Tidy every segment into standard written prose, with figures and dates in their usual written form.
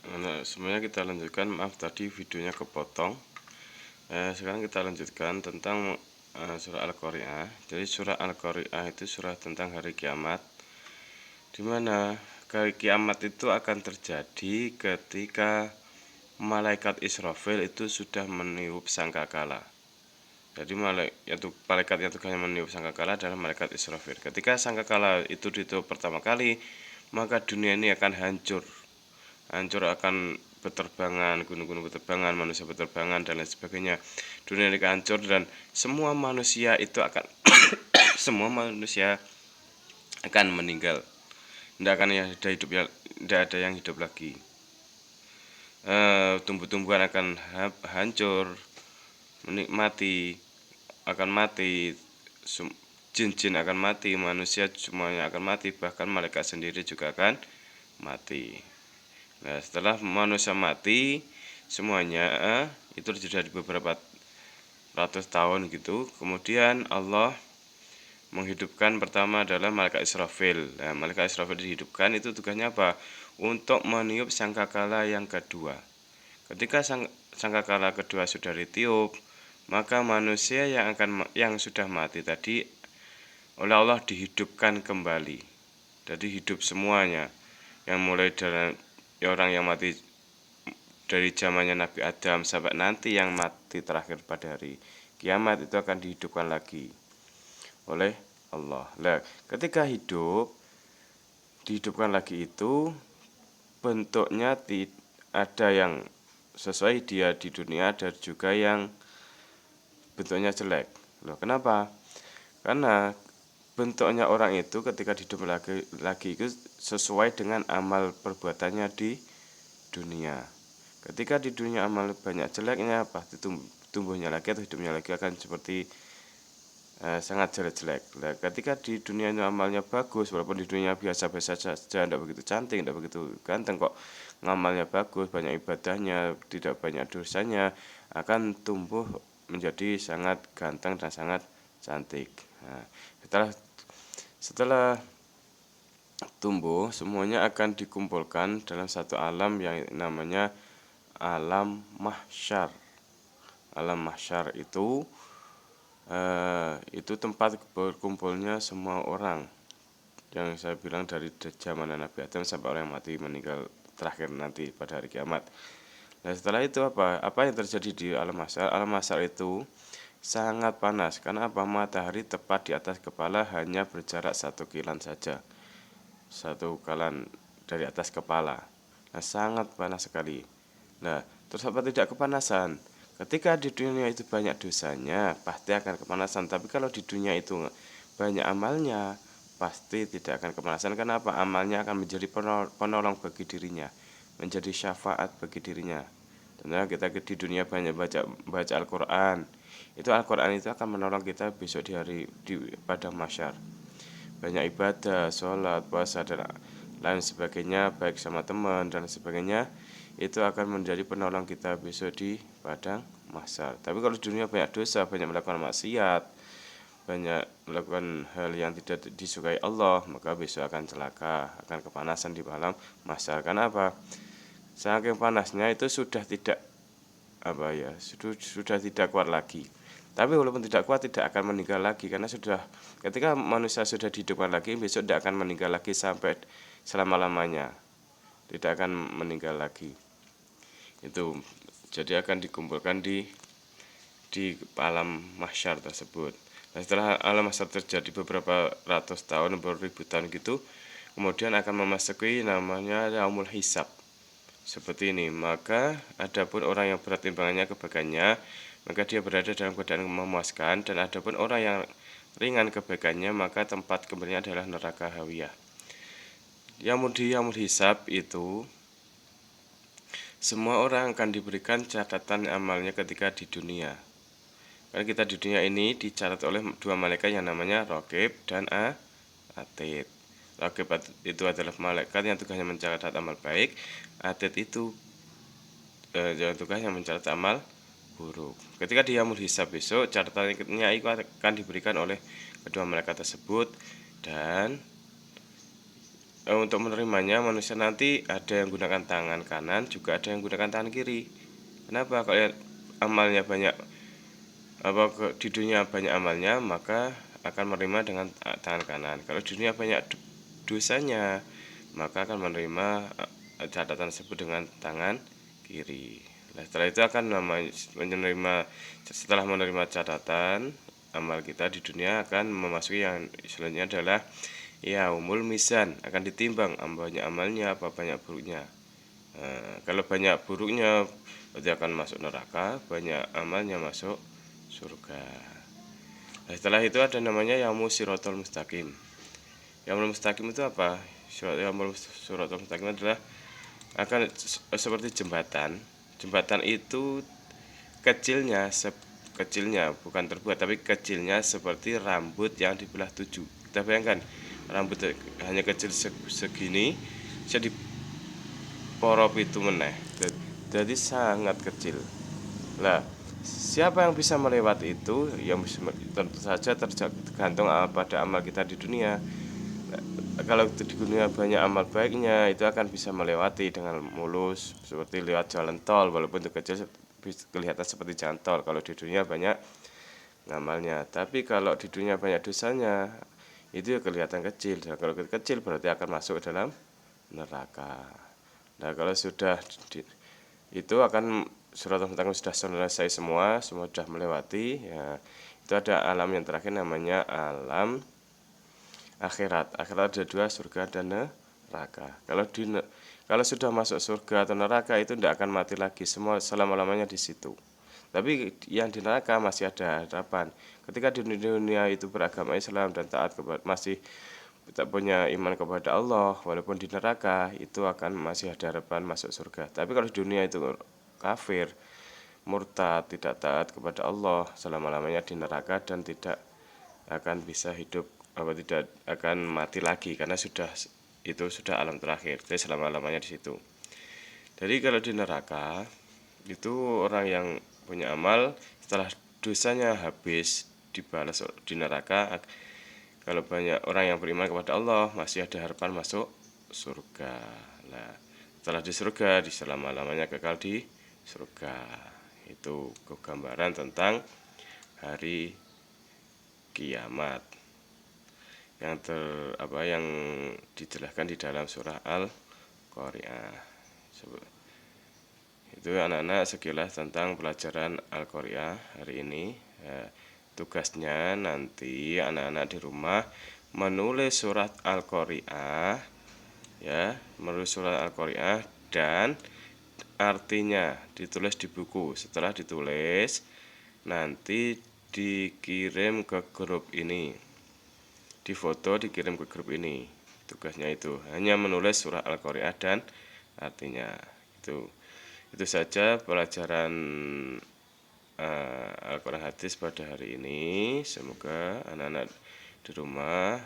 Nah, semuanya kita lanjutkan. Maaf tadi videonya kepotong. Sekarang kita lanjutkan tentang surah Al-Qari'ah. Jadi surah Al-Qari'ah itu surah tentang hari kiamat, di mana hari kiamat itu akan terjadi ketika malaikat Israfil itu sudah meniup sangkakala. Jadi malaikat yang tugasnya meniup sangkakala adalah malaikat Israfil. Ketika sangkakala itu ditiup pertama kali, maka dunia ini akan hancur akan berterbangan, gunung-gunung berterbangan, manusia berterbangan dan lain sebagainya. Dunia ini akan hancur dan semua manusia itu akan semua manusia akan meninggal. Tidak ada yang hidup lagi. Tumbuh-tumbuhan akan hancur, menikmati akan mati, jin-jin akan mati, manusia semuanya akan mati, bahkan malaikat sendiri juga akan mati. Nah, setelah manusia mati semuanya, itu sudah di beberapa ratus tahun gitu. Kemudian Allah menghidupkan pertama adalah malaikat Israfil. Nah, malaikat Israfil dihidupkan itu tugasnya apa? Untuk meniup sangkakala yang kedua. Ketika sangkakala kedua sudah ditiup, maka manusia yang sudah mati tadi oleh Allah dihidupkan kembali. Jadi hidup semuanya. Yang mulai dari orang yang mati dari zamannya Nabi Adam sampai nanti yang mati terakhir pada hari kiamat itu akan dihidupkan lagi oleh Allah. Nah, ketika dihidupkan lagi itu bentuknya ada yang sesuai dia di dunia, ada juga yang bentuknya jelek. Loh, kenapa? Karena bentuknya orang itu ketika hidup lagi itu sesuai dengan amal perbuatannya di dunia. Ketika di dunia amal banyak jeleknya, pasti tumbuhnya lagi atau hidupnya lagi akan seperti sangat jelek-jelek. Nah, ketika di dunia amalnya bagus, walaupun di dunia biasa-biasa saja, tidak begitu cantik, tidak begitu ganteng, kok ngamalnya bagus, banyak ibadahnya, tidak banyak dosanya, akan tumbuh menjadi sangat ganteng dan sangat cantik. Nah, setelah tumbuh, semuanya akan dikumpulkan dalam satu alam yang namanya alam mahsyar. Alam mahsyar itu tempat berkumpulnya semua orang yang saya bilang dari zaman Nabi Adam sampai orang yang mati meninggal terakhir nanti pada hari kiamat. Nah, setelah itu apa yang terjadi di alam mahsyar? Alam mahsyar itu sangat panas karena apa? Matahari tepat di atas kepala hanya berjarak 1 kilan saja, 1 kilan dari atas kepala. Nah, sangat panas sekali. Nah, terus apa tidak kepanasan? Ketika di dunia itu banyak dosanya, pasti akan kepanasan. Tapi kalau di dunia itu banyak amalnya, pasti tidak akan kepanasan. Kenapa? Amalnya akan menjadi penolong bagi dirinya, menjadi syafaat bagi dirinya. Tentunya kita di dunia banyak baca Al-Quran. Al-Quran itu akan menolong kita besok di padang mahsyar. Banyak ibadah, sholat, puasa, dan lain sebagainya, baik sama teman dan sebagainya, itu akan menjadi penolong kita besok di padang mahsyar. Tapi kalau di dunia banyak dosa, banyak melakukan maksiat, banyak melakukan hal yang tidak disukai Allah, maka besok akan celaka, akan kepanasan di malam mahsyar. Karena apa? Saking panasnya itu sudah tidak tidak kuat lagi. Tapi walaupun tidak kuat, tidak akan meninggal lagi, karena ketika manusia sudah dihidupkan lagi, besok tidak akan meninggal lagi sampai selama-lamanya, tidak akan meninggal lagi. Itu jadi akan dikumpulkan di alam mahsyar tersebut. Nah, setelah alam mahsyar terjadi beberapa ratus tahun, beberapa ribu tahun gitu, kemudian akan memasuki namanya yaumul hisab. Seperti ini, maka adapun orang yang berat timbangannya kebaikannya, maka dia berada dalam keadaan memuaskan, dan adapun orang yang ringan kebaikannya, maka tempat kembalinya adalah neraka hawiyah. Yaumul hisab itu semua orang akan diberikan catatan amalnya ketika di dunia. Karena kita di dunia ini dicatat oleh 2 malaikat yang namanya Raqib dan Atid. Raqib itu adalah malaikat yang tugasnya mencatat amal baik. Atid itu tugasnya mencatat amal buruk. Ketika di yaumul hisab besok, catatannya itu akan diberikan oleh kedua malaikat tersebut, dan untuk menerimanya manusia nanti ada yang gunakan tangan kanan, juga ada yang gunakan tangan kiri. Kenapa? Kalau yang amalnya banyak, di dunia banyak amalnya, maka akan menerima dengan tangan kanan. Kalau di dunia banyak dosanya, maka akan menerima catatan tersebut dengan tangan kiri. Nah, setelah itu akan setelah menerima catatan amal kita di dunia, akan memasuki yang selanjutnya adalah yaumul mizan, akan ditimbang banyak amalnya apa banyak buruknya. Kalau banyak buruknya berarti akan masuk neraka, banyak amalnya masuk surga. Nah, setelah itu ada namanya yaumul siratal mustaqim. Yaumul mustaqim itu apa? Yaumul siratal mustaqim adalah akan seperti jembatan. Jembatan itu kecilnya bukan terbuat, tapi kecilnya seperti rambut yang dibelah 7. Kita bayangkan rambut hanya kecil segini, bisa diporop itu meneh, jadi sangat kecil. Lah, siapa yang bisa melewati itu? Yang tentu saja tergantung pada amal kita di dunia. Kalau di dunia banyak amal baiknya, itu akan bisa melewati dengan mulus seperti lewat jalan tol, walaupun itu kecil kelihatan seperti jalan tol kalau di dunia banyak ngamalnya. Tapi kalau di dunia banyak dosanya, itu ya kelihatan kecil. Dan kalau kecil berarti akan masuk dalam neraka. Nah, kalau sudah itu akan suratul mustaqim sudah selesai semua sudah melewati ya, itu ada alam yang terakhir namanya alam akhirat. Akhirat ada 2, surga dan neraka. Kalau sudah masuk surga atau neraka itu tidak akan mati lagi, semua selama-lamanya di situ. Tapi yang di neraka masih ada harapan. Ketika di dunia itu beragama Islam dan taat masih tak punya iman kepada Allah, walaupun di neraka itu akan masih ada harapan masuk surga. Tapi kalau di dunia itu kafir, murtad, tidak taat kepada Allah, selama-lamanya di neraka dan tidak akan bisa hidup, tidak akan mati lagi karena sudah alam terakhir. Jadi selama-lamanya di situ. Jadi kalau di neraka itu orang yang punya amal setelah dosanya habis dibalas di neraka. Kalau banyak orang yang beriman kepada Allah masih ada harapan masuk surga. Nah, setelah di surga di selama-lamanya kekal di surga. Itu gambaran tentang hari kiamat yang dijelaskan di dalam surah Al-Qari'ah. Itu anak-anak sekilas tentang pelajaran Al-Qari'ah hari ini. Tugasnya nanti anak-anak di rumah menulis surat Al-Qari'ah, ya, menulis surat Al-Qari'ah dan artinya ditulis di buku. Setelah ditulis nanti dikirim ke grup ini, difoto dikirim ke grup ini. Tugasnya itu hanya menulis surah Al-Qari'ah dan artinya. Itu saja pelajaran Al-Quran hadis pada hari ini. Semoga anak-anak di rumah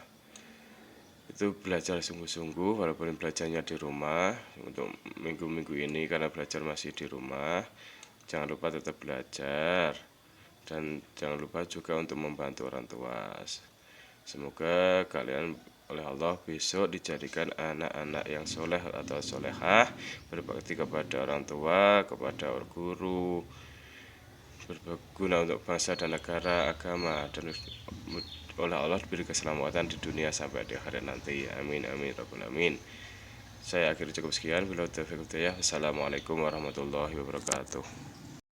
itu belajar sungguh-sungguh, walaupun belajarnya di rumah untuk minggu-minggu ini karena belajar masih di rumah. Jangan lupa tetap belajar dan jangan lupa juga untuk membantu orang tua. Semoga kalian oleh Allah besok dijadikan anak-anak yang soleh atau solehah, berbakti kepada orang tua, kepada guru, berguna untuk bangsa dan negara, agama, dan oleh Allah diberi keselamatan di dunia sampai di akhirat nanti. Amin amin rabbal alamin. Saya akhiri cukup sekian. Wassalamualaikum warahmatullahi wabarakatuh.